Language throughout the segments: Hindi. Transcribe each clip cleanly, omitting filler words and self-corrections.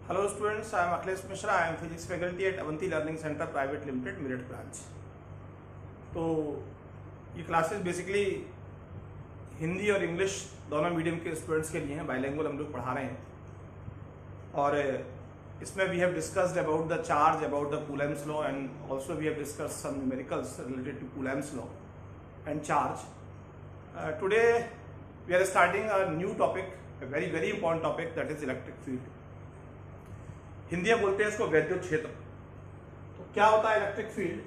Hello students, I am Akhilesh Mishra. I am physics faculty at Avanti Learning Center Private Limited, Meerut branch. तो ये क्लासेस बेसिकली हिंदी और इंग्लिश दोनों मीडियम के स्टूडेंट्स के लिए हैं। बाइलिंगुअल हम लोग पढ़ा रहे हैं और इसमें we have discussed about the charge, about the Coulomb's law and also we have discussed some numericals related to Coulomb's law and charge. Today we are starting a new topic, a very important topic, that is electric field। Hindi में बोलते हैं इसको वैद्युत क्षेत्र। तो क्या होता है इलेक्ट्रिक फील्ड?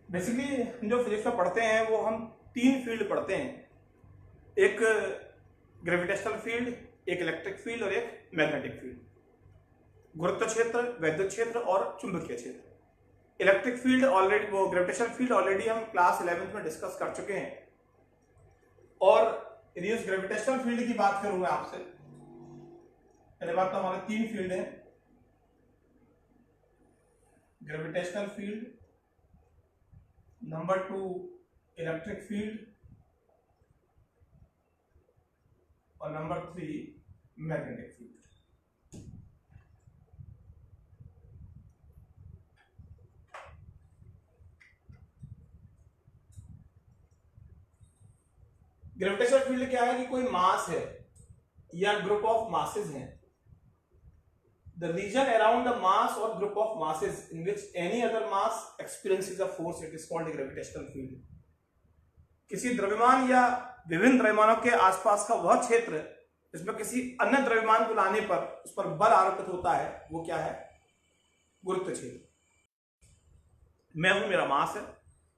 बेसिकली हम जो फिजिक्स में पढ़ते हैं वो हम तीन फील्ड पढ़ते हैं, एक ग्रेविटेशनल फील्ड, एक इलेक्ट्रिक फील्ड और एक मैग्नेटिक फील्ड। गुरुत्व क्षेत्र, वैद्युत क्षेत्र और चुंबकीय क्षेत्र। इलेक्ट्रिक फील्ड ऑलरेडी, वो ग्रेविटेशनल फील्ड ऑलरेडी हम क्लास 11th में डिस्कस कर चुके हैं। और यदि उस ग्रेविटेशनल फील्ड की बात करूं मैं आपसे, पहले बात तो हमारे तीन फील्ड हैं, gravitational field, number 2 electric field और number 3 magnetic field. Gravitational field क्या है कि कोई मास है या ग्रुप ऑफ मासेस हैं। The region around the mass और group of masses in which any other mass experiences a force, it is called gravitational field. किसी द्रव्यमान या विभिन्न द्रव्यमानों के आसपास का वह क्षेत्र जिसमें किसी अन्य द्रव्यमान को लाने पर उस पर बल आरोपित होता है, वो क्या है? गुरुत्व क्षेत्र। मैं हूं, मेरा मास है,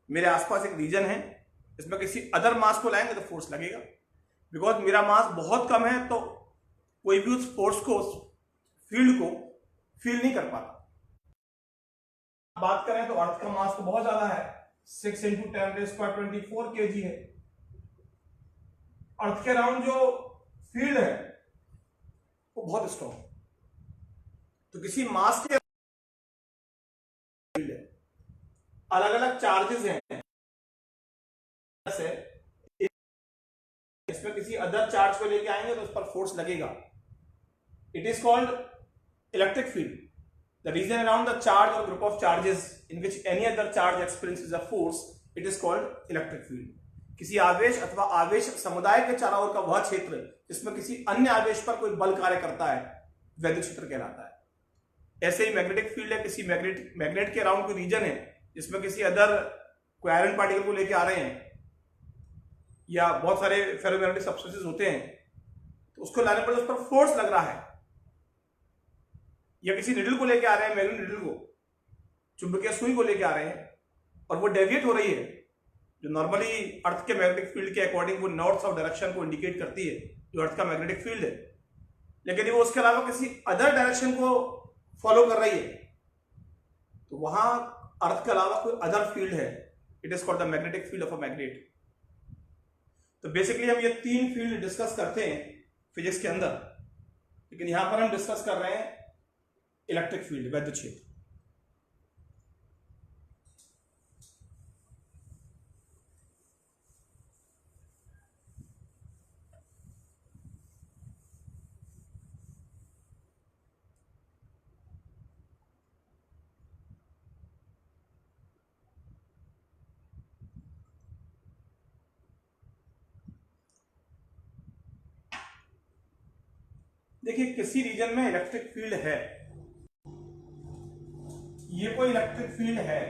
मेरे आसपास एक रीजन है, इसमें किसी अदर मास को लाएंगे तो फोर्स लगेगा। बिकॉज मेरा मास बहुत कम है तो कोई भी उस फोर्स को, उस फील्ड को फील नहीं कर पाता। बात करें तो अर्थ का मास तो बहुत ज्यादा है, 6 × 10⁻24 kg है। अर्थ के अराउंड जो फील्ड है वो बहुत स्ट्रॉन्ग। तो किसी मास के फील्ड है, अलग अलग चार्जेस हैं, इसमें किसी अदर चार्ज को लेके आएंगे तो उस पर फोर्स लगेगा। It is called electric field. The region around the charge और group of charges in which any other charge experiences a force, it is called electric field. किसी आवेश अथवा आवेश समुदाय के चारों ओर का वह क्षेत्र जिसमें किसी अन्य आवेश पर कोई बल कार्य करता है, वैद्युत क्षेत्र कहलाता है। ऐसे ही मैग्नेटिक फील्ड है, किसी मैग्नेट के अराउंड कोई रीजन है जिसमें किसी अदर कोई आयरन पार्टिकल को लेके आ रहे हैं या बहुत सारे फेरोमैग्नेटिक सब्सटेंसेस होते हैं, तो उसको लाने पर उस पर फोर्स लग रहा है। या किसी निडल को लेके आ रहे हैं, मैग्नेटिक निडल को, चुंबकीय सुई को लेके आ रहे हैं और वो डेविएट हो रही है, जो नॉर्मली अर्थ के मैग्नेटिक फील्ड के अकॉर्डिंग वो नॉर्थ साउथ डायरेक्शन को इंडिकेट करती है, जो अर्थ का मैग्नेटिक फील्ड है। लेकिन वो उसके अलावा किसी अदर डायरेक्शन को फॉलो कर रही है, तो वहां अर्थ के अलावा कोई अदर फील्ड है, it is called the magnetic field of a magnet. तो बेसिकली हम ये तीन फील्ड डिस्कस करते हैं फिजिक्स के अंदर, लेकिन यहां पर हम डिस्कस कर रहे हैं इलेक्ट्रिक फील्ड, वैद्युत क्षेत्र। देखिए, किसी रीजन में इलेक्ट्रिक फील्ड है, ये कोई इलेक्ट्रिक फील्ड है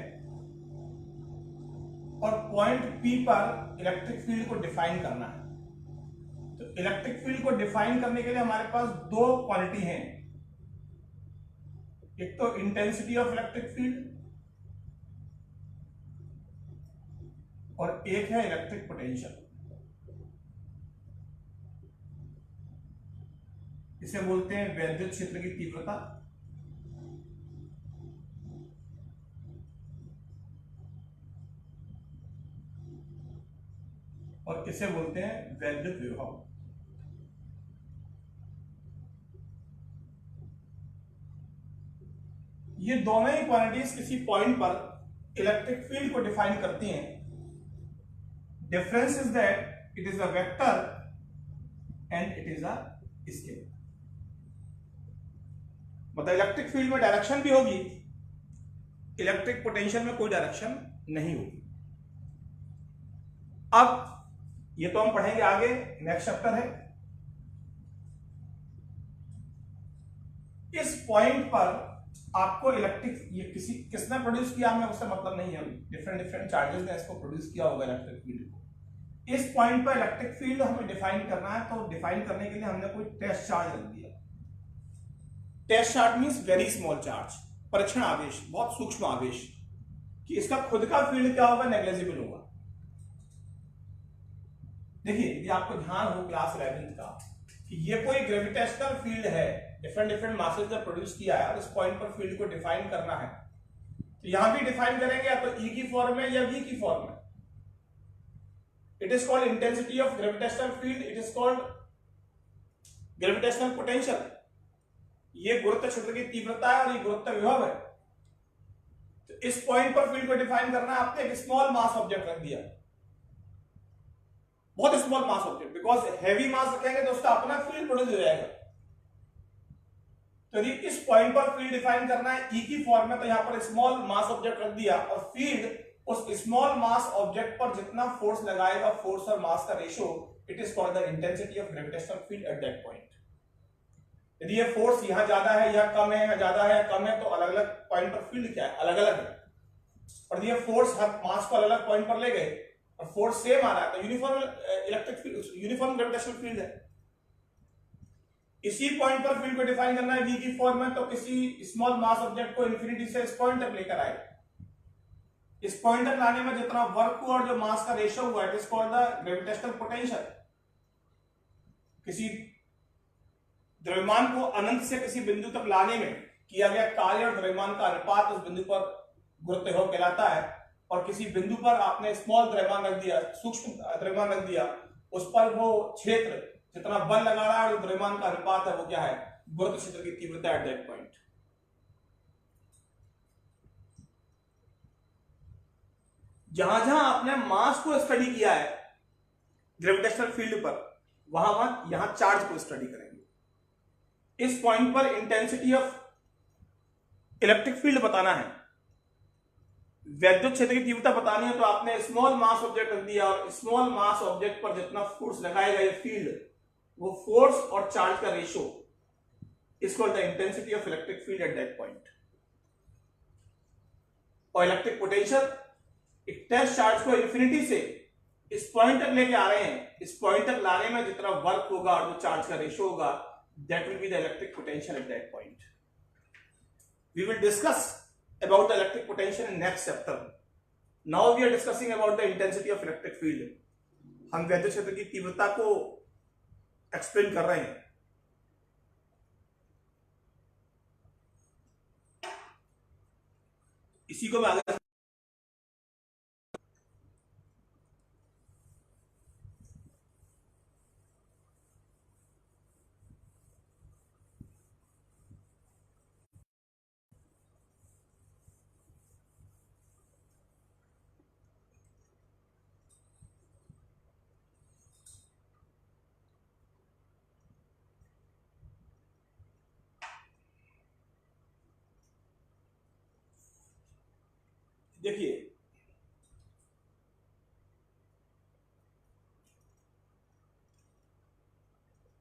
और पॉइंट P पर इलेक्ट्रिक फील्ड को डिफाइन करना है। तो इलेक्ट्रिक फील्ड को डिफाइन करने के लिए हमारे पास दो क्वालिटी हैं, एक तो इंटेंसिटी ऑफ इलेक्ट्रिक फील्ड और एक है इलेक्ट्रिक पोटेंशियल। इसे बोलते हैं वैद्युत क्षेत्र की तीव्रता और इसे बोलते हैं वैद्युत विभव। ये दोनों ही क्वांटिटीज किसी पॉइंट पर इलेक्ट्रिक फील्ड को डिफाइन करती हैं. Difference is that it is a vector and it is a scalar. मतलब इलेक्ट्रिक फील्ड में डायरेक्शन भी होगी, इलेक्ट्रिक पोटेंशियल में कोई डायरेक्शन नहीं होगी. अब ये तो हम पढ़ेंगे आगे, नेक्स्ट चैप्टर है. इस पॉइंट पर आपको इलेक्ट्रिक, ये किसने प्रोड्यूस किया हमें उससे मतलब नहीं है, डिफरेंट डिफरेंट चार्जेस ने इसको प्रोड्यूस किया होगा इलेक्ट्रिक फील्ड को. इस पॉइंट पर इलेक्ट्रिक फील्ड हमें डिफाइन करना है, तो डिफाइन करने के लिए हमने कोई टेस्ट चार्ज रख दिया. Test charge means very small charge, परीक्षण आवेश, बहुत सूक्ष्म आवेश, कि इसका खुद का फील्ड क्या होगा, नेग्लिजिबल होगा. देखिए यदि आपको ध्यान हो क्लास 11 का कि ये कोई ग्रेविटेशनल फील्ड है, डिफरेंट डिफरेंट मासेस ने प्रोड्यूस किया है और इस पॉइंट पर फील्ड को डिफाइन करना है, तो यहां भी डिफाइन करेंगे या तो ई की फॉर्म में या वी की फॉर्म में. It is called intensity of gravitational field, it is called gravitational potential. ये गुरुत्व क्षेत्र की तीव्रता है और ये गुरुत्व विभव है. तो इस पॉइंट पर फील्ड को डिफाइन करना है, आपने एक स्मॉल मास ऑब्जेक्ट रख दिया, बहुत small mass object, because heavy mass रखेंगे तो उसका अपना फील्ड प्रोड्यूस हो जाएगा. तो यदि इस पॉइंट पर फील्ड डिफाइन करना है ई की फॉर्म में, तो यहां पर स्मॉल मास ऑब्जेक्ट रख दिया और फील्ड उस स्मॉल मास ऑब्जेक्ट पर जितना फोर्स लगाएगा, फोर्स और मास का ratio, it is called the intensity of gravitational field at that point. यदि ये फोर्स यहां ज्यादा है या कम है, या ज्यादा है या कम है, तो अलग अलग पॉइंट पर फील्ड क्या है, अलग अलग है. और ये फोर्स हर मास को अलग अलग पॉइंट पर ले गए और फोर्स सेम आ रहा है, तो uniform electric field, uniform gravitational field है. इसी पॉइंट पर फील्ड को डिफाइन करना है वी की फॉर्म में, तो किसी स्मॉल मास ऑब्जेक्ट को इंफिनिटी से इस पॉइंट तक लेकर आए, इस पॉइंट तक लाने में जितना वर्क हुआ और जो मास का रेशियो हुआ, it is called the gravitational potential. किसी द्रव्यमान को अनंत से किसी बिंदु तक लाने में किया गया कार्य और द्रव्यमान का अनुपात उस बिंदु पर गुरुत्वाकर्षण कहलाता है. और किसी बिंदु पर आपने स्मॉल द्रव्यमान रख दिया, सूक्ष्म द्रव्यमान रख दिया, उस पर वो क्षेत्र जितना बल लगा रहा है और द्रव्यमान का अनुपात है, वो क्या है, गुरुत्व क्षेत्र की तीव्रता एट दैट पॉइंट. जहां जहां आपने मास को स्टडी किया है ग्रेविटेशनल फील्ड पर, वहां वहां यहां चार्ज को स्टडी करेंगे. इस पॉइंट पर इंटेंसिटी ऑफ इलेक्ट्रिक फील्ड बताना है, वैद्युत क्षेत्र की तीव्रता बतानी है, तो आपने स्मॉल मास ऑब्जेक्ट रख दिया और स्मॉल मास ऑब्जेक्ट पर जितना फोर्स लगाएगा ये फील्ड, वो फोर्स और चार्ज का ratio is called the intensity of electric field at that point. और इलेक्ट्रिक पोटेंशियल, एक टेस्ट चार्ज को इंफिनिटी से इस पॉइंट तक लेके आ रहे हैं, इस पॉइंट तक लाने में जितना वर्क होगा और जो चार्ज का रेशियो होगा, that will be the electric potential at that point. We will discuss about the electric potential in next chapter. Now we are discussing about the intensity of electric field. हम वैद्युत क्षेत्र की तीव्रता को एक्सप्लेन कर रहे हैं. इसी को मैं आगे देखिए,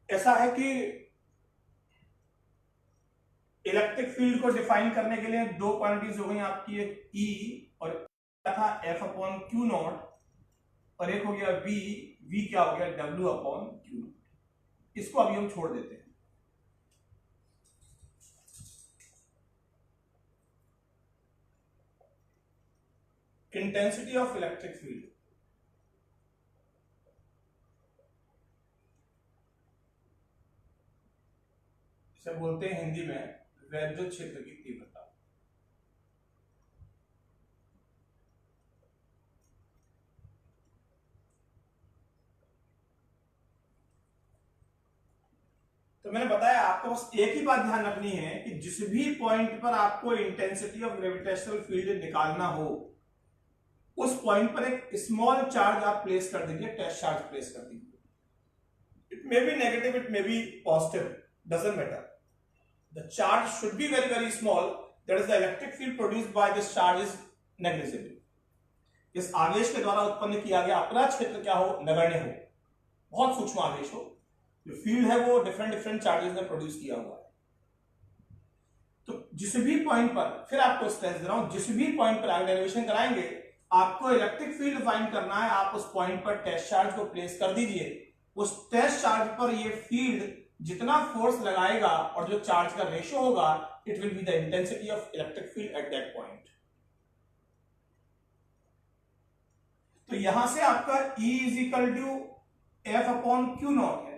ऐसा है कि इलेक्ट्रिक फील्ड को डिफाइन करने के लिए दो क्वांटिटीज हो गई आपकी, एक ई और था एफ अपॉन क्यू नॉट, और एक हो गया वी, वी क्या हो गया, डब्ल्यू अपॉन क्यू नॉट. इसको अभी हम छोड़ देते हैं. इंटेंसिटी ऑफ इलेक्ट्रिक फील्ड, इसे बोलते हैं हिंदी में वैद्युत क्षेत्र की तीव्रता. तो मैंने बताया आपको बस एक ही बात ध्यान रखनी है कि जिस भी पॉइंट पर आपको इंटेंसिटी ऑफ ग्रेविटेशनल फील्ड निकालना हो, उस पॉइंट पर एक स्मॉल चार्ज आप प्लेस कर दीजिए, टेस्ट चार्ज प्लेस कर दीजिए। It may be negative, it may be positive, doesn't matter, the charge should be very very small, that is the electric field produced by this charge is negligible. इस आवेश के द्वारा उत्पन्न किया गया अपना क्षेत्र क्या हो, नगण्य हो, बहुत सूक्ष्म आवेश हो, जो फील्ड है वो डिफरेंट डिफरेंट चार्जेस ने प्रोड्यूस किया हुआ है। तो जिस भी पॉइंट पर, फिर आपको स्ट्रेस दे रहा हूं, जिस भी पॉइंट पर आप डेरिवेशन कराएंगे, आपको इलेक्ट्रिक फील्ड फाइंड करना है, आप उस पॉइंट पर टेस्ट चार्ज को प्लेस कर दीजिए। उस टेस्ट चार्ज पर ये फील्ड जितना फोर्स लगाएगा और जो चार्ज का रेशियो होगा, it will be the intensity of electric field at that point. तो यहां से आपका E is equal to F upon Q nought है।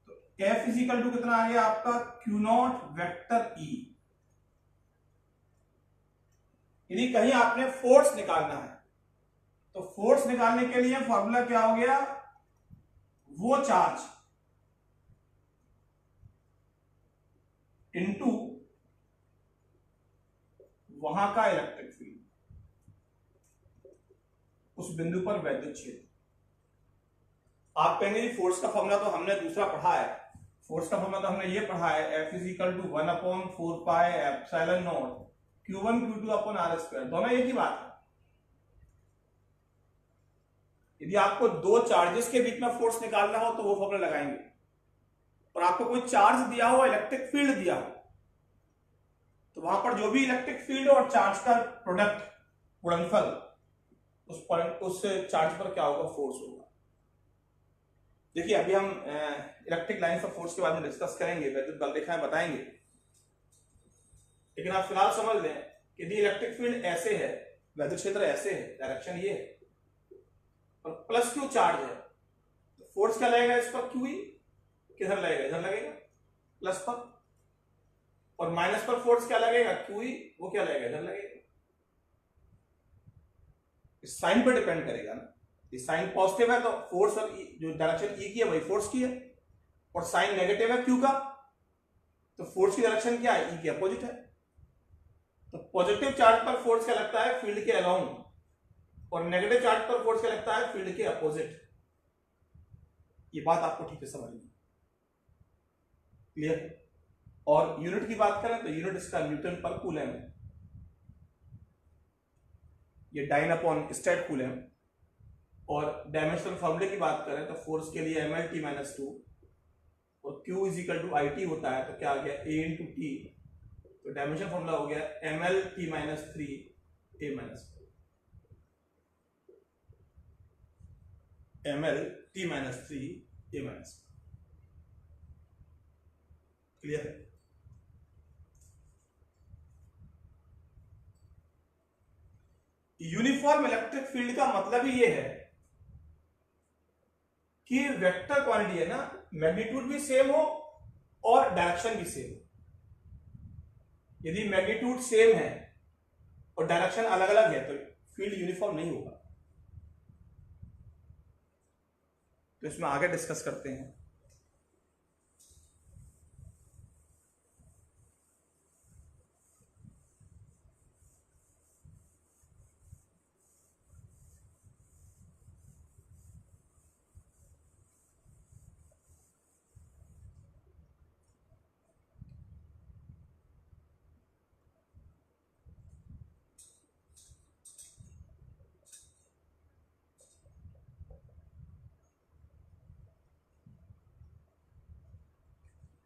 तो एफ इज इक्वल टू कितना आ गया आपका, क्यू नॉट वेक्टर E। यदि कहीं आपने फोर्स निकालना है, तो फोर्स निकालने के लिए फॉर्मूला क्या हो गया, वो चार्ज इनटू वहां का इलेक्ट्रिक फील्ड, उस बिंदु पर वैद्युत क्षेत्र। आप कहेंगे फोर्स का फॉर्मूला तो हमने दूसरा पढ़ा है, फोर्स का फॉर्मूला तो हमने ये पढ़ा है, F is equal to 1 upon 4 pi epsilon nought Q1 Q2 upon R square, दोनों एक ही बात है। यदि आपको दो चार्जेस के बीच में फोर्स निकालना हो तो वो फॉर्मूला लगाएंगे, और आपको कोई चार्ज दिया हो, इलेक्ट्रिक फील्ड दिया हो, तो वहां पर जो भी इलेक्ट्रिक फील्ड और चार्ज का प्रोडक्ट, गुणनफल, उस पॉइंट, उस चार्ज पर क्या होगा, फोर्स होगा। देखिए अभी हम इलेक्ट्रिक लाइंस ऑफ फोर्स के बारे में डिस्कस करेंगे, वैद्युत बल रेखाएं बताएंगे, लेकिन आप फिलहाल समझ लें कि यदि इलेक्ट्रिक फील्ड ऐसे है, वैद्युत क्षेत्र ऐसे है, डायरेक्शन ये है, और प्लस क्यू चार्ज है, तो फोर्स क्या लगेगा इस पर, क्यू ही, किधर लगेगा, इधर लगेगा प्लस पर, और माइनस पर फोर्स क्या लगेगा, क्यू ही, वो क्या लगेगा, इधर लगेगा। इस साइन पर डिपेंड करेगा ना, साइन पॉजिटिव है तो फोर्स और जो डायरेक्शन E की है वही फोर्स की है, और साइन नेगेटिव है Q का, तो फोर्स की डायरेक्शन क्या है, E के अपोजिट है। तो पॉजिटिव चार्ज पर फोर्स क्या लगता है, फील्ड के अलोंग, और नेगेटिव चार्ज पर फोर्स क्या लगता है, फील्ड के अपोजिट। ये बात आपको ठीक से समझनी, क्लियर। और यूनिट की बात करें तो यूनिट इसका न्यूटन पर कूलम है, ये डाइन अपॉन स्टेट कूलम। और डायमेंशनल फॉर्मूले की बात करें तो फोर्स के लिए mlt-2 और Q is equal to IT होता है, तो क्या आ गया, A इंटू टी, तो डायमेंशन फॉर्मूला हो गया mlt-3 A-, क्लियर है। यूनिफॉर्म इलेक्ट्रिक फील्ड का मतलब ही ये है कि वेक्टर क्वांटिटी है ना, मैग्नीट्यूड भी सेम हो और डायरेक्शन भी सेम हो। यदि मैग्नीट्यूड सेम है और डायरेक्शन अलग अलग है तो फील्ड यूनिफॉर्म नहीं होगा। तो इसमें आगे डिस्कस करते हैं।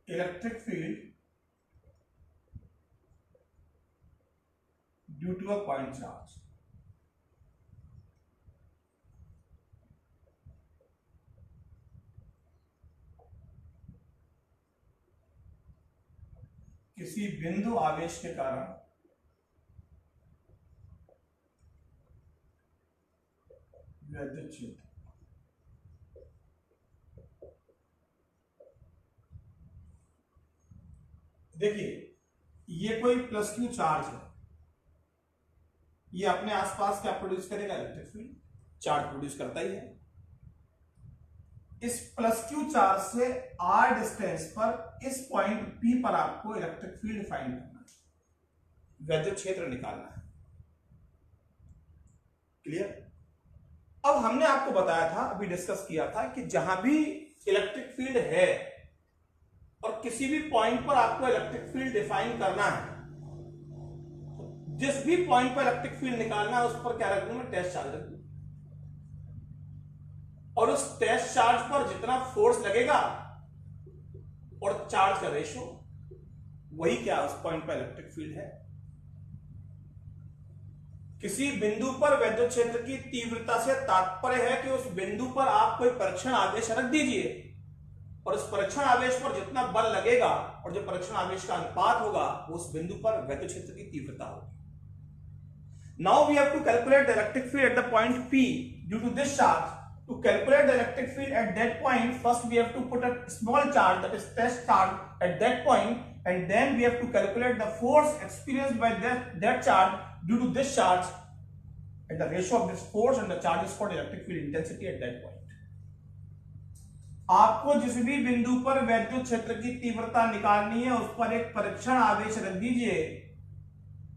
Electric field due to a point charge. किसी बिंदु आवेश के कारण वैद्युत क्षेत्र, देखिए ये कोई प्लस क्यू चार्ज है, ये अपने आसपास क्या प्रोड्यूस करेगा, इलेक्ट्रिक फील्ड, चार्ज प्रोड्यूस करता ही है। इस प्लस क्यू चार्ज से आर डिस्टेंस पर इस पॉइंट पी पर आपको इलेक्ट्रिक फील्ड फाइंड करना है, वैद्युत क्षेत्र निकालना है। क्लियर? अब हमने आपको बताया था, अभी डिस्कस किया था कि जहां भी इलेक्ट्रिक फील्ड है और किसी भी पॉइंट पर आपको इलेक्ट्रिक फील्ड डिफाइन करना है, जिस भी पॉइंट पर इलेक्ट्रिक फील्ड निकालना है उस पर क्या रख दूं मैं, टेस्ट चार्ज रख दूं, और उस टेस्ट चार्ज पर जितना फोर्स लगेगा और चार्ज का रेशियो, वही क्या उस पॉइंट पर इलेक्ट्रिक फील्ड है। किसी बिंदु पर वैद्युत क्षेत्र की तीव्रता से तात्पर्य है कि उस बिंदु पर आप कोई परीक्षण आवेश रख दीजिए और उस परीक्षण आवेश पर जितना बल लगेगा और जो परीक्षण आवेश का अनुपात होगा वो उस बिंदु पर वैद्युत क्षेत्र की तीव्रता होगी। Now we have to calculate the electric field at the point P due to this charge. To calculate the electric field at that point, first we have to put a small charge, that is test charge, at that point, and then we have to calculate the force experienced by that charge due to this charge, and the ratio of this force and the charge is called electric field intensity at that point. आपको जिस भी बिंदु पर वैद्युत क्षेत्र की तीव्रता निकालनी है उस पर एक परीक्षण आवेश रख दीजिए,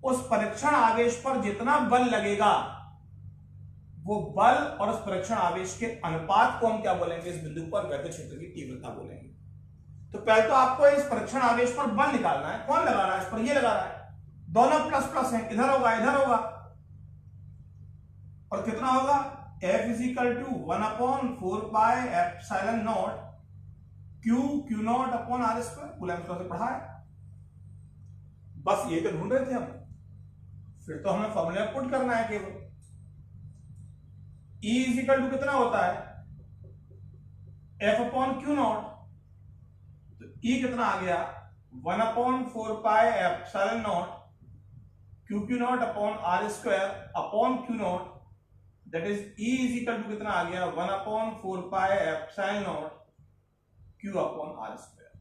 उस परीक्षण आवेश पर जितना बल लगेगा वो बल और उस परीक्षण आवेश के अनुपात को हम क्या बोलेंगे, इस बिंदु पर वैद्युत क्षेत्र की तीव्रता बोलेंगे। तो पहले तो आपको इस परीक्षण आवेश पर बल निकालना है। कौन लगा रहा है इस पर, ये लगा रहा है, दोनों प्लस प्लस है, इधर होगा इधर होगा, और कितना होगा, F is equal to 1/4 pi epsilon not Q not upon R square. Coulomb law से पढ़ा है, बस ये तो ढूंढ रहे थे हम, फिर तो हमें फॉर्मूला पुट करना है केवल। E इज इक्वल टू कितना होता है, F अपॉन Q नॉट, तो E कितना आ गया, 1/4 pi epsilon not Q not upon R स्क्वायर अपॉन Q नॉट, that is E is equal to कितना आ गया, 1/4 pi epsilon not Q upon R square,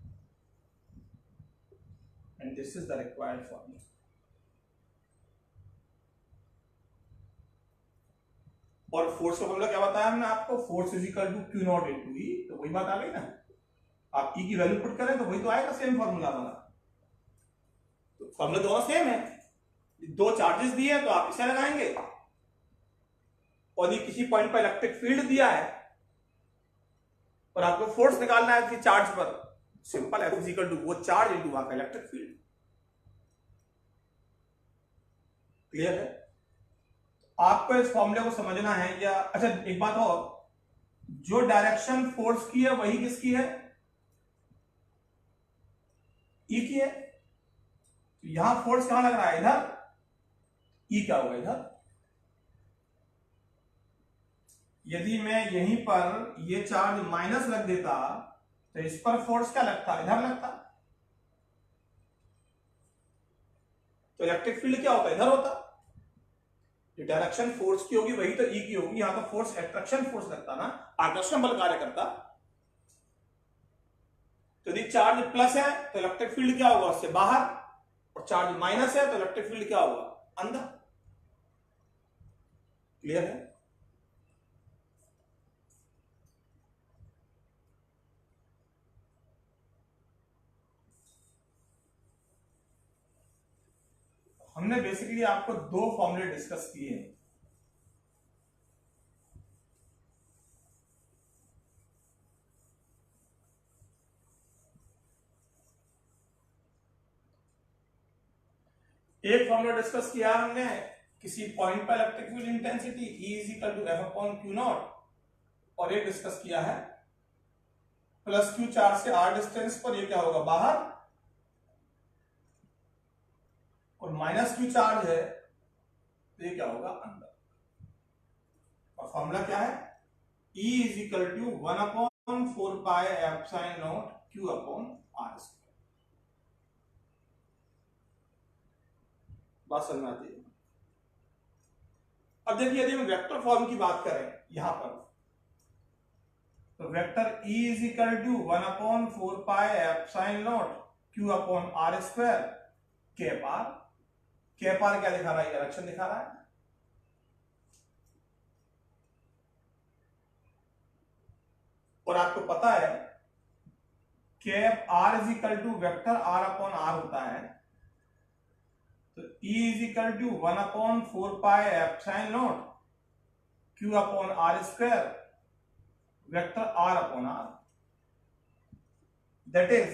and this is the required formula. और फोर्स का फॉर्मूला क्या बताया हमने आपको, force is equal to Q nought into E, तो वही बात आ गई ना, आप E की वैल्यू पुट करें तो वही तो आएगा, सेम फॉर्मूला वाला। तो फॉर्मूला दोनों सेम है, दो चार्जेस दिए हैं तो आप इसे लगाएंगे, और ये किसी पॉइंट पर इलेक्ट्रिक फील्ड दिया है और आपको फोर्स निकालना है किसी चार्ज पर, simple, F is equal to वो चार्ज इंटू वहां का इलेक्ट्रिक फील्ड। क्लियर है? आपको इस फॉर्मूले को समझना है, या अच्छा एक बात और, जो डायरेक्शन फोर्स की है वही किसकी है, E की है। तो यहां फोर्स कहां लग रहा है, इधर, E क्या होगा इधर। यदि मैं यहीं पर ये चार्ज माइनस रख देता तो इस पर फोर्स क्या लगता, इधर लगता, तो इलेक्ट्रिक फील्ड क्या होता, इधर होता। जो डायरेक्शन फोर्स की होगी वही तो E की होगी, यहां तो फोर्स एट्रैक्शन फोर्स लगता ना, आकर्षण बल कार्य करता। तो यदि चार्ज प्लस है तो इलेक्ट्रिक फील्ड क्या होगा, उससे बाहर, और चार्ज माइनस है तो इलेक्ट्रिक फील्ड क्या होगा, अंदर। क्लियर है? हमने बेसिकली आपको दो फॉर्मूले डिस्कस किए हैं। एक फॉर्मूला डिस्कस किया हमने, किसी पॉइंट पर electric field intensity E is equal to F upon Q nought, और एक डिस्कस किया है प्लस Q चार्ज से R डिस्टेंस पर ये क्या होगा, बाहर, और माइनस Q चार्ज है तो ये क्या होगा, अंदर। और फॉर्मूला क्या है, E is equal to 1/4 pi epsilon not Q upon R square. बात समझ में आती है? अब देखिए, यदि हम वेक्टर फॉर्म की बात करें यहां पर, तो vector E is equal to 1/4 pi epsilon not Q upon R square, cap R। Cap R क्या दिखा रहा है, डायरेक्शन दिखा रहा है। और आपको पता है cap R is equal to vector R upon R होता है, तो E is equal to 1/4 epsilon not Q upon R square vector R upon R, that is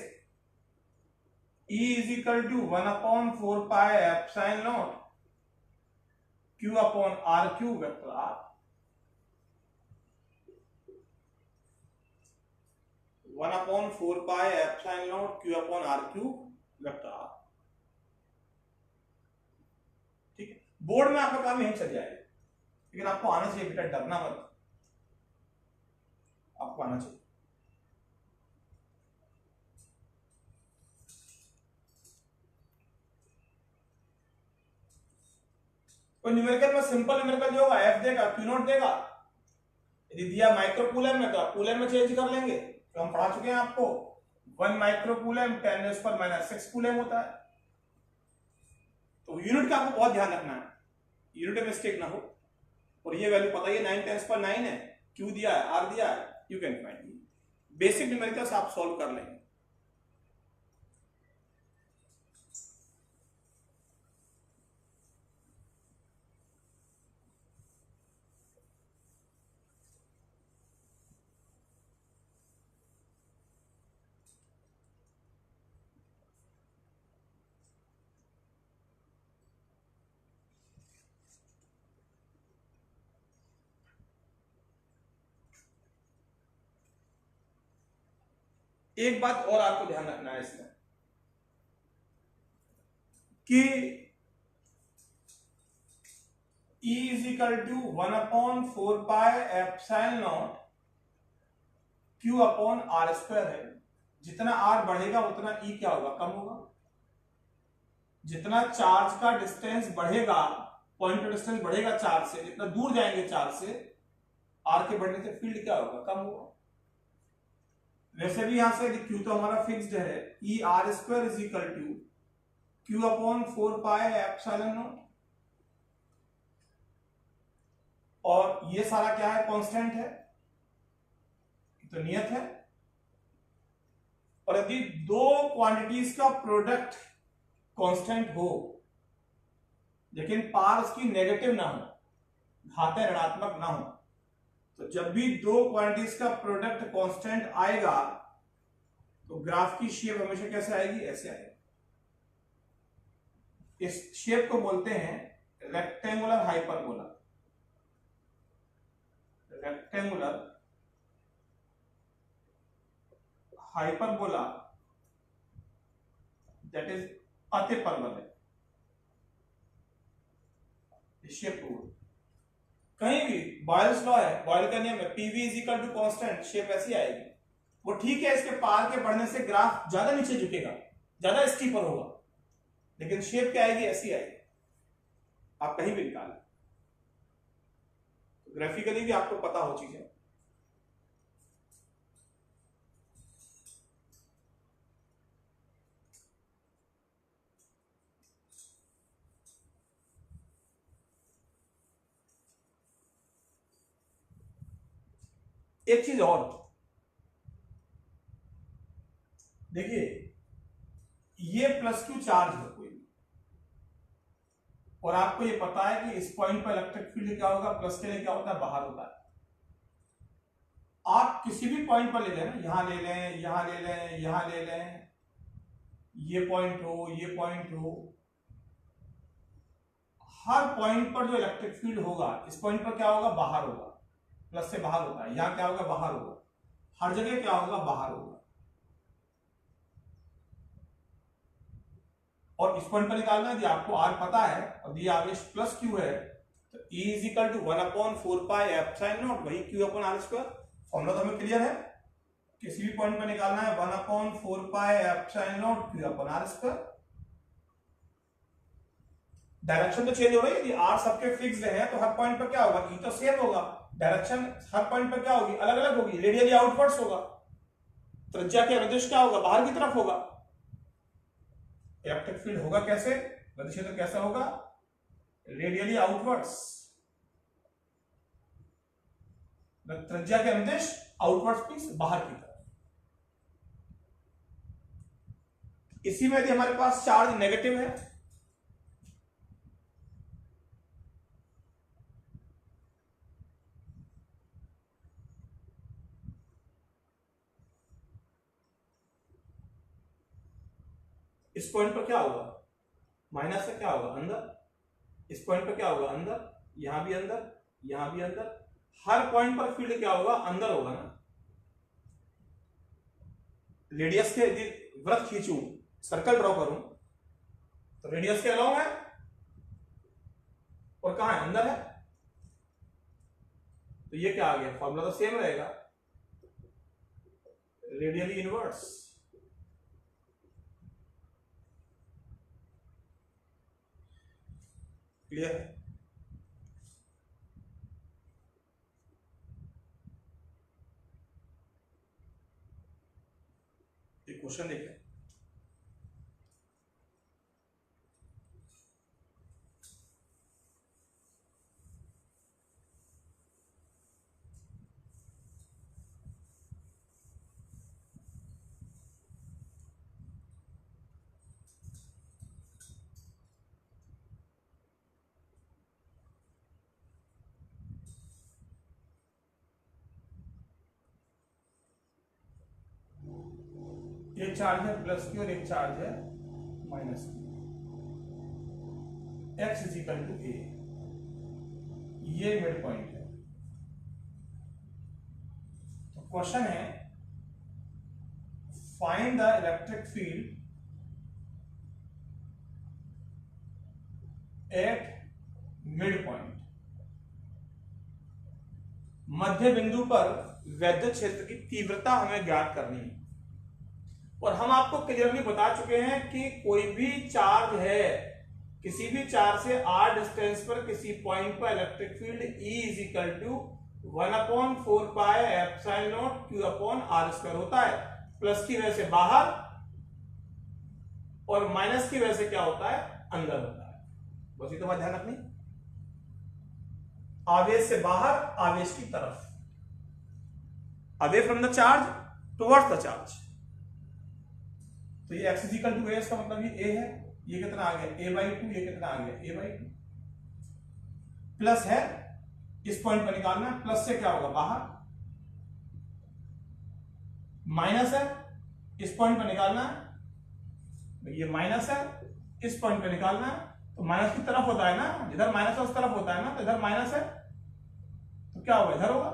E is equal to 1/4 epsilon not Q upon R Q vector R. 1/4 epsilon not Q upon R Q vector R. ठीक है, बोर्ड में आपका काम यही चल जाएगा, लेकिन आपको आना चाहिए बेटा, डरना मत, आपको आना चाहिए। तो न्यूमेरिकल में सिंपल न्यूमेरिकल जो होगा एफ देगा, क्यू नॉट देगा। यदि दिया माइक्रो कूलम में तो आप कूलम में चेंज कर लेंगे, तो हम पढ़ा चुके हैं आपको 1 माइक्रो कूलम 10⁻⁻6 कूलम होता है। तो यूनिट का आपको बहुत ध्यान रखना है, यूनिट में मिस्टेक ना हो। और ये वैल्यू पता ही है 9 10⁻9 है, क्यू दिया है, आर दिया है, you can find. Basic numericals आप सॉल्व कर लेंगे। एक बात और आपको ध्यान रखना है इसमें कि E is equal to 1/4 epsilon not Q upon R square है। जितना R बढ़ेगा उतना E क्या होगा, कम होगा। जितना चार्ज का डिस्टेंस बढ़ेगा, पॉइंट का डिस्टेंस बढ़ेगा चार्ज से, जितना दूर जाएंगे चार्ज से, R के बढ़ने से फील्ड क्या होगा, कम होगा। वैसे भी यहां से Q तो हमारा फिक्स्ड है, E R square is equal to Q upon 4 epsilon nought, और ये सारा क्या है, कांस्टेंट है, तो नियत है। और यदि दो क्वांटिटीज का प्रोडक्ट कांस्टेंट हो लेकिन पार उसकी नेगेटिव ना हो, घातें ऋणात्मक ना हो, तो जब भी दो क्वांटिटीज का प्रोडक्ट कांस्टेंट आएगा तो ग्राफ की शेप हमेशा कैसे आएगी, ऐसे आएगी। इस शेप को बोलते हैं rectangular hyperbola. Rectangular hyperbola that is अति परवल है। शेप को कहीं भी बॉयल्स लॉ है, बॉयल का नियम है, PV is equal to constant, shape ऐसी आएगी। वो ठीक है, इसके पार के बढ़ने से ग्राफ ज्यादा नीचे झुकेगा, ज्यादा स्टीपर होगा, लेकिन शेप क्या आएगी, ऐसी आएगी। आप कहीं भी निकालें, ग्राफिकली भी आपको पता हो चीजें। एक चीज और देखिए, ये प्लस क्यू चार्ज है कोई, और आपको ये पता है कि इस पॉइंट पर इलेक्ट्रिक फील्ड क्या होगा, प्लस के लिए क्या होता है, बाहर होता है। आप किसी भी पॉइंट पर ले लें, यहां ले लें, यहां ले लें, यहां ले लें, ये पॉइंट हो, ये पॉइंट हो, हर पॉइंट पर जो इलेक्ट्रिक फील्ड होगा, इस पॉइंट पर क्या होगा, बाहर होगा, प्लस से बाहर होता है। यहां क्या होगा, बाहर होगा, हर जगह क्या होगा, बाहर होगा। और इस पॉइंट पर निकालना है, आपको आर पता है और ये आवेश प्लस क्यू है, तो E is equal to 1/4 epsilon not, वही Q upon R square. Formula तो हमें क्लियर है, किसी भी पॉइंट पर निकालना है 1/4 epsilon nought Q upon R square. Direction तो चेंज हो रही है, यदि आर सबके फिक्स्ड है तो हर पॉइंट पर क्या होगा, E तो सेम होगा, डायरेक्शन हर पॉइंट पर क्या होगी, अलग अलग होगी, रेडियली आउटवर्ड्स होगा, त्रिज्या के अनुदिश क्या होगा, बाहर की तरफ होगा। इलेक्ट्रिक फील्ड होगा कैसे, गति क्षेत्र कैसा होगा, रेडियली आउटवर्ड्स। त्रिज्या के अनुदिश आउटवर्ड मींस बाहर की तरफ। इसी में यदि हमारे पास चार्ज नेगेटिव है, इस पॉइंट पर क्या होगा, माइनस से क्या होगा अंदर, इस पॉइंट पर क्या होगा अंदर, यहां भी अंदर, यहां भी अंदर, हर पॉइंट पर फील्ड क्या होगा, अंदर होगा ना। रेडियस के यदि वृत्त खींचूं, सर्कल ड्रॉ करूं, तो रेडियस के अलाउ है और कहां है, अंदर है। तो ये क्या आ गया, फॉर्मूला तो सेम रहेगा, रेडियली इनवर्स। क्लियर है। एक क्वेश्चन देखें, एक चार्ज है प्लस की और एक चार्ज है माइनस की, x is equal to A, ये मिड पॉइंट है। तो क्वेश्चन है find the electric field at mid point. मध्य बिंदु पर वैद्युत क्षेत्र की तीव्रता हमें ज्ञात करनी है। और हम आपको क्लियरली बता चुके हैं कि कोई भी चार्ज है, किसी भी चार्ज से r डिस्टेंस पर किसी पॉइंट पर electric field E is equal to 1/4 pi epsilon not q upon r square होता है। प्लस की वजह से बाहर और माइनस की वजह से क्या होता है, अंदर होता है। बस ये तो बात ध्यान रखनी, आवेश से बाहर, आवेश की तरफ, away from the charge towards the charge. तो ये x इज इक्वल टू ए, इसका मतलब ये a है, ये कितना आ गया a/2, ये कितना आ गया a/2, प्लस है, इस पॉइंट पर निकालना, प्लस से क्या होगा बाहर, माइनस है, इस पॉइंट पर निकालना है, ये माइनस है, इस पॉइंट पर निकालना है, तो माइनस की तरफ होता है ना, जिधर माइनस है उस तरफ होता है ना, तो इधर माइनस है तो क्या होगा, इधर होगा,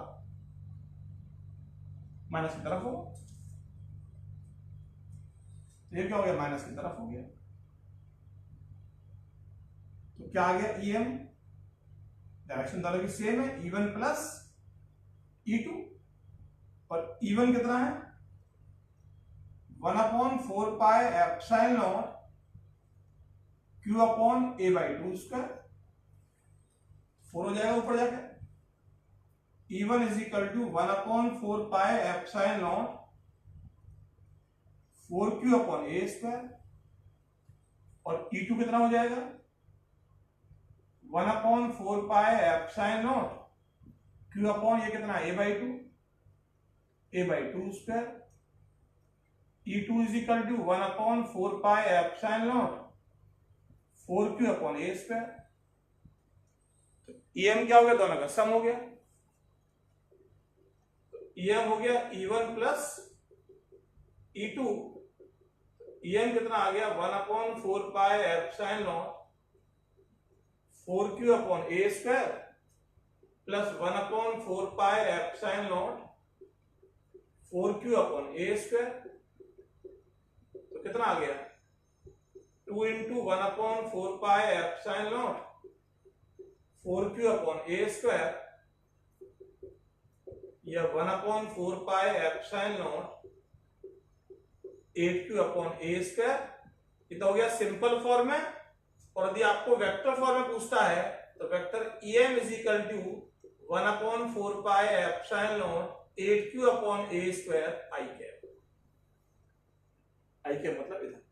माइनस की तरफ होगा। ये क्या हो गया, माइनस की तरफ हो गया। तो क्या आ गया, EM, डायरेक्शन दोनों की सेम है, E1 प्लस E2, और E1 कितना है 1/4 pi epsilon not Q upon a/2 square, 4 हो जाएगा ऊपर जाकर। E1 is equal to 1/4 pi epsilon nought 4Q upon a square, और E2 कितना हो जाएगा 1/4 pi epsilon not Q upon ये कितना a/2 square. E2 is equal to 1/4 pi epsilon nought 4Q upon a square. तो EM क्या हो गया, दोनों का सम हो गया, तो EM हो गया E1 प्लस E2, EM कितना आ गया 1/4 pi epsilon nought 4Q upon a square plus 1/4 pi epsilon nought 4Q upon a square. तो कितना आ गया 2 into 1/4 pi epsilon nought 4Q upon a square, या 1/4 pi epsilon nought 8Q upon a square. ये तो हो गया सिंपल फॉर्म में। और यदि आपको वेक्टर फॉर्म में पूछता है तो vector EM is equal to 1/4 pi epsilon nought 8Q upon a square i cap. i cap मतलब इधर।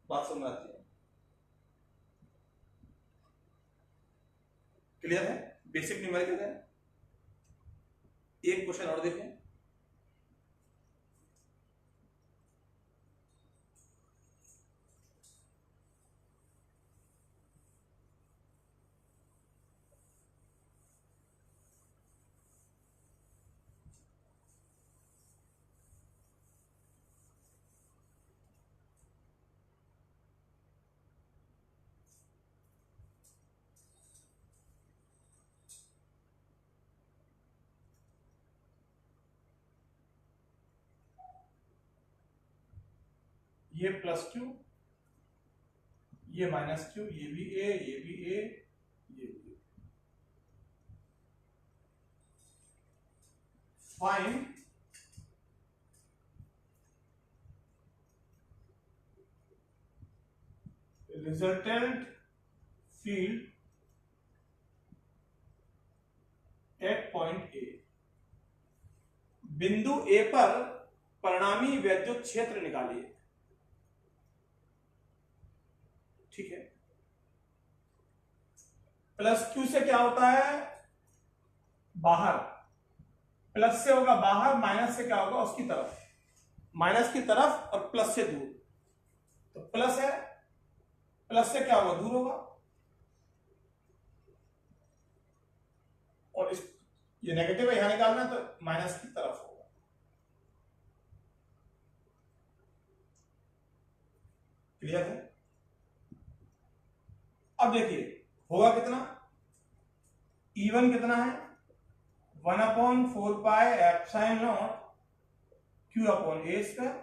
बात समझ आती है। क्लियर है? बेसिक न्यूमेरिकल है। एक क्वेश्चन और देखें। ये प्लस क्यू, ये माइनस क्यू, ये भी ए, ये भी ए, ये भी। Find resultant field at point A. बिंदु ए पर परिणामी वैद्युत क्षेत्र निकालिए। ठीक है। प्लस क्यू से क्या होता है? बाहर। प्लस से होगा बाहर, माइनस से क्या होगा? उसकी तरफ। माइनस की तरफ और प्लस से दूर। तो प्लस है, प्लस से क्या होगा? दूर होगा। और इस ये नेगेटिव है, यहां निकालना तो माइनस की तरफ होगा। क्लियर है? अब देखिए होगा कितना? E1 कितना है? 1/4πε0 Q अपॉन ए स्क्वायर।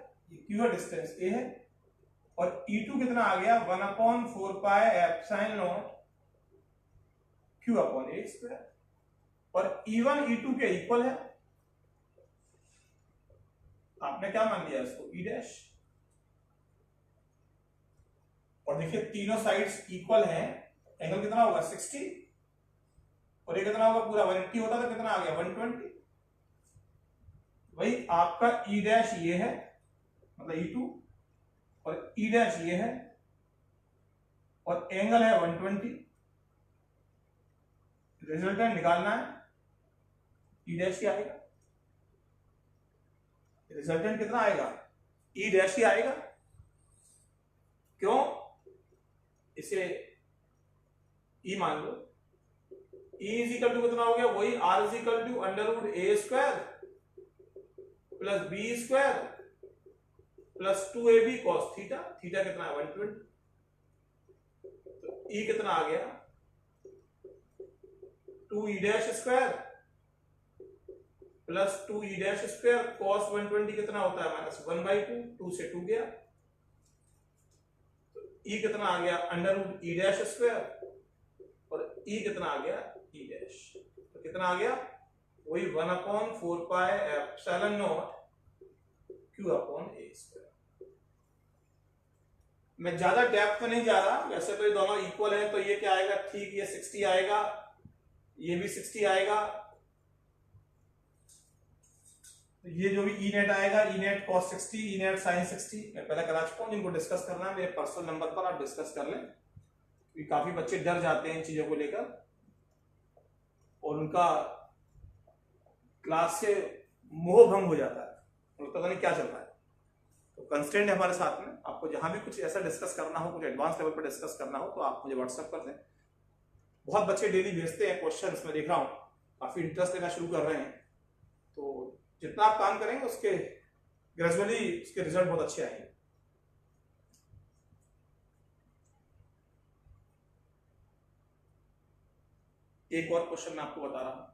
Q का डिस्टेंस ए है। और E2 कितना आ गया? 1/4πε0 Q अपॉन ए स्क्वायर। और E1 E2 के इक्वल है। आपने क्या मान लिया इसको? E dash. और देखिए तीनों साइड्स इक्वल हैं। एंगल कितना होगा? 60। और ये कितना होगा? पूरा 180 होता तो कितना आ गया? 120। वही आपका E डैश ये है, मतलब E2, और E डैश ये है, और एंगल है 120। रिजल्टेंट निकालना है। E डैश ही आएगा। रिजल्टेंट कितना आएगा? E डैश ही आएगा। क्यों? इसे E मान लो। E इज इक्वल टू कितना हो गया? वही R is equal to √a square plus b square plus 2ab cos theta. Theta कितना है? 120। तो E कितना आ गया? 2e dash square plus 2e dash square cos 120 कितना होता है? -1/2। 2 से 2 गया। तो E कितना आ गया? √e dash square. और E कितना आ गया? E dash. तो कितना आ गया? वही 1/4πε0 Q अपॉन ए स्क्वायर। मैं ज्यादा डेप्थ में नहीं जा रहा। वैसे तो ये दोनों इक्वल है, तो ये क्या आएगा? ठीक, ये 60 आएगा, ये भी 60 आएगा। तो ये जो भी ई नेट आएगा, E net cos 60, E net sin 60, मैं पहले करा चुका हूं। जिनको डिस्कस करना है मेरे पर्सनल नंबर पर आप डिस्कस कर लें। क्योंकि काफी बच्चे डर जाते हैं इन चीजों को लेकर और उनका क्लास से मोह भंग हो जाता है, उनको पता नहीं क्या चल रहा है। तो कंस्टेंट है हमारे साथ में। आपको जहां भी कुछ ऐसा डिस्कस करना हो, कुछ एडवांस लेवल पर डिस्कस करना हो, तो आप मुझे व्हाट्सएप कर दें। बहुत बच्चे डेली भेजते हैं क्वेश्चंस, मैं देख रहा हूँ काफी इंटरेस्ट लेना शुरू कर रहे हैं। तो जितना आप काम करेंगे उसके ग्रेजुअली उसके रिजल्ट बहुत अच्छे आएंगे। एक और क्वेश्चन मैं आपको बता रहा हूं।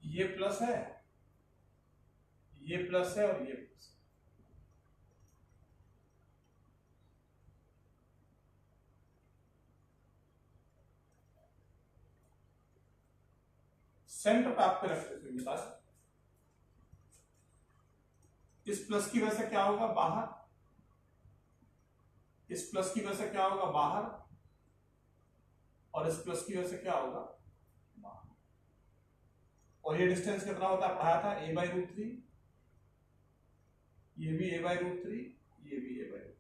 ये प्लस है, ये प्लस है और ये प्लस है। सेंटर पे आपको इलेक्ट्रिक फील्ड बता सकते। इस प्लस की वजह से क्या होगा बाहर, इस प्लस की वजह से क्या होगा बाहर, और इस प्लस की वजह से क्या होगा बाहर। और ये डिस्टेंस कितना होता है पढ़ाया था, a/√3, ये भी a/√3, ये भी a/√3,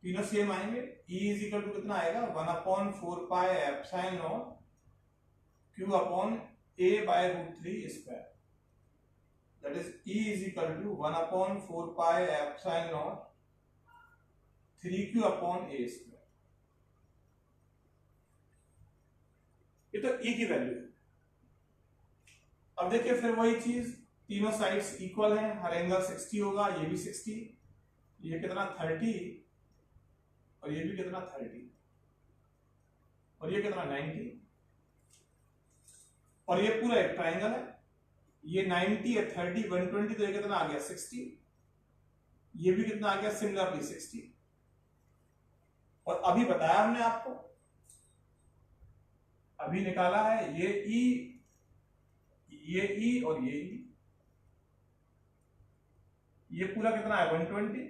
तीनों सेम आएंगे। E इज इक्वल टू कितना आएगा 1/4 pi epsilon not Q upon a/√3 square, that is E is equal to 1/4 pi epsilon naught 3Q upon a square। ये तो E की वैल्यू है। अब देखिए फिर वही चीज, तीनों साइड्स इक्वल हैं, हर एंगल 60 होगा, ये भी 60, ये कितना 30, और ये भी कितना 30, और ये कितना 90, और ये पूरा एक ट्राइंगल है, ये 90 है 30 120, तो ये कितना आ गया 60, ये भी कितना आ गया सिमिलरली 60। और अभी बताया हमने आपको, अभी निकाला है ये E, ये E और ये E, ये पूरा कितना है 120।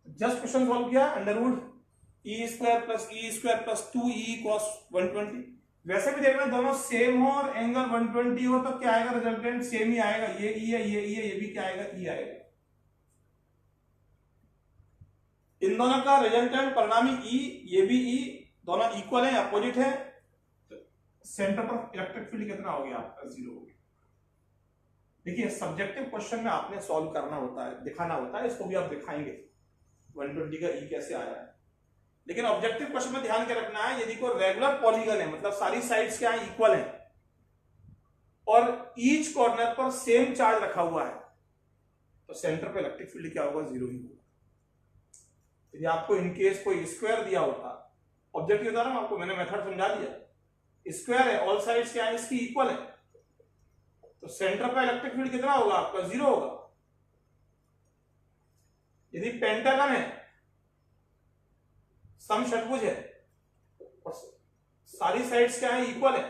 जस्ट क्वेश्चन सॉल्व किया, √E² plus E² plus 2E cos 120। वैसे भी देखना दोनों सेम हो और एंगल 120 हो तो क्या आएगा, रिजल्टेंट सेम ही आएगा, ये E है ये E है, ये भी क्या आएगा E आएगा। इन दोनों का रिजल्टेंट परिणामी E, ये भी E, दोनों इक्वल है, अपोजिट है, तो सेंटर पर इलेक्ट्रिक फील्ड कितना हो गया आपका 0 हो गया। देखिए सब्जेक्टिव क्वेश्चन में आपने सॉल्व करना होता है, दिखाना होता है, इसको भी आप दिखाएंगे 120 का E कैसे आया है। लेकिन ऑब्जेक्टिव क्वेश्चन में ध्यान के रखना है, यदि कोई रेगुलर पॉलीगन है, मतलब सारी साइड्स क्या है इक्वल है, और ईच कॉर्नर पर सेम चार्ज रखा हुआ है, तो सेंटर पे इलेक्ट्रिक फील्ड क्या होगा 0 ही होगा। यदि आपको इनकेस कोई स्क्वायर दिया होता, ऑब्जेक्टिव होता ना, आपको मैंने मेथड समझा दिया, स्क्वायर है, ऑल साइड्स क्या है इसकी इक्वल है, तो सेंटर पे इलेक्ट्रिक फील्ड कितना होगा आपका 0 होगा। यदि पेंटागन है, समषट्भुज है, और सारी साइड्स क्या है इक्वल है,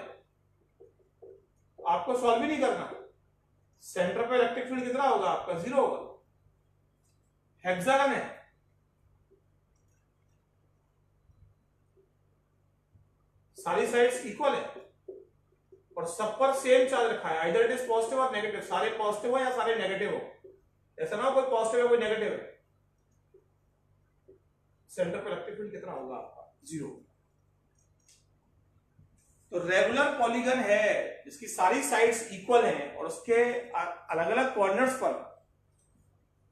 आपको सॉल्व भी नहीं करना, सेंटर पे इलेक्ट्रिक फील्ड कितना होगा आपका 0 होगा। हेक्सागन है, सारी साइड्स इक्वल है और सब पर सेम चार्ज रखा है, आइदर इट इज पॉजिटिव और नेगेटिव, सारे पॉजिटिव हो या सारे नेगेटिव हो, ऐसा ना हो कोई पॉजिटिव है कोई नेगेटिव है, सेंटर पर इलेक्ट्रिक फील्ड कितना होगा आपका 0। तो रेगुलर पॉलीगन है जिसकी सारी साइड्स इक्वल हैं और उसके अलग अलग कॉर्नर्स पर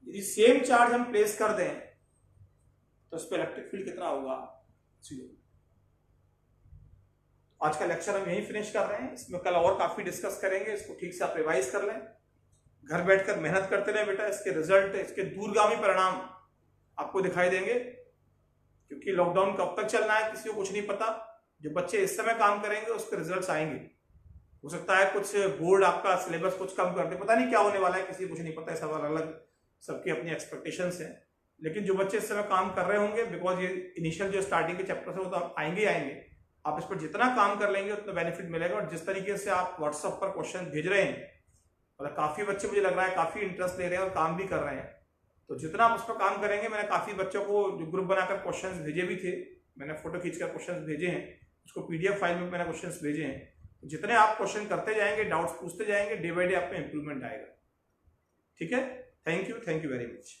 यदि सेम चार्ज हम प्लेस कर दें तो उस पर इलेक्ट्रिक फील्ड कितना होगा 0। आज का लेक्चर हम यहीं फिनिश कर रहे हैं, इसमें कल और काफी डिस्कस करेंगे, इसको ठीक से आप रिवाइज कर लें, घर बैठकर मेहनत करते रहे बेटा, इसके रिजल्ट, इसके दूरगामी परिणाम आपको दिखाई देंगे, क्योंकि लॉकडाउन कब तक चलना है किसी को कुछ नहीं पता। जो बच्चे इस समय काम करेंगे उसके रिजल्ट्स आएंगे, हो सकता है कुछ बोर्ड आपका सिलेबस कुछ कम कर दे, पता नहीं क्या होने वाला है, किसी को कुछ नहीं पता, सब अलग सबकी अपनी एक्सपेक्टेशंस हैं। लेकिन जो बच्चे इस समय काम कर रहे होंगे, बिकॉज ये इनिशियल जो स्टार्टिंग के चैप्टर्स है वो तो आएंगे ही आएंगे, आप इस पर जितना काम कर लेंगे उतना बेनिफिट मिलेगा। और जिस तरीके से आप व्हाट्सएप पर क्वेश्चन भेज रहे हैं, मतलब काफी बच्चे मुझे लग रहा है काफी इंटरेस्ट ले रहे हैं और काम भी कर रहे हैं, तो जितना आप उस पर काम करेंगे, मैंने काफी बच्चों को जो ग्रुप बनाकर क्वेश्चंस भेजे भी थे, मैंने फोटो खींचकर क्वेश्चंस भेजे हैं, उसको पीडीएफ फाइल में मैंने क्वेश्चंस भेजे हैं। जितने आप क्वेश्चन करते जाएंगे, डाउट्स पूछते जाएंगे, डे बाय डे आप में इंप्रूवमेंट आएगा। ठीक है, थैंक यू वेरी मच।